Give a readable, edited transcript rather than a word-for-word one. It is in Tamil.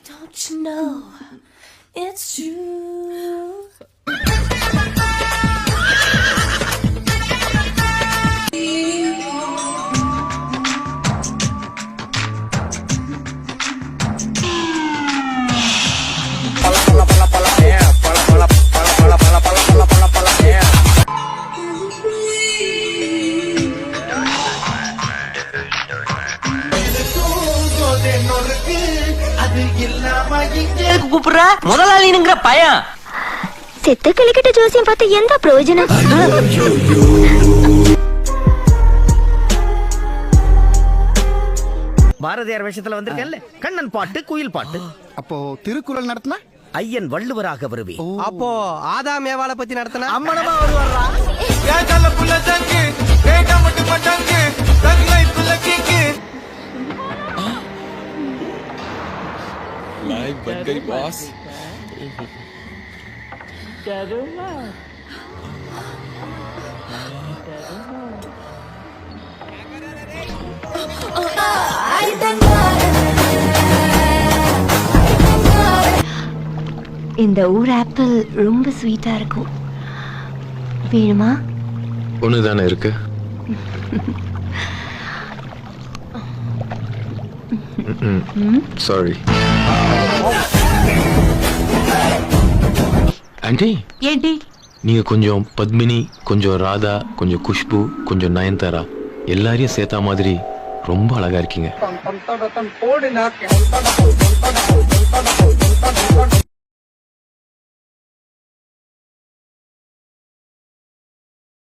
Don't you know it's true? கூப்பிடுற முதலாளிங்கிற பையன் செத்த கிளிக்கிட்ட ஜோசியம் பார்த்து எந்த பிரயோஜனம்? பாரதியார் வேஷத்துல வந்திருக்கேன்ல, கண்ணன் பாட்டு குயில் பாட்டு. அப்போ திருக்குறள் நடத்தினா ஐயன் வள்ளுவராக வருவே. அப்போ ஆதாம் ஏவாளை பத்தி நடத்தினா அம்மனமா வருவாரா? लाइव बन गई बॉस। இந்த ஊர் ஆப்பிள் ரொம்ப ஸ்வீட்டா இருக்கும். வேணுமா? ஒண்ணுதானே இருக்கு. Sorry aunty. ఏంటి நீங்க கொஞ்சம் பத்மினி, கொஞ்சம் ராதா, கொஞ்சம் குஷ்பு, கொஞ்சம் நயன்தாரா எல்லாரையும் சேர்த்தா மாதிரி ரொம்ப அழகா இருக்கீங்க.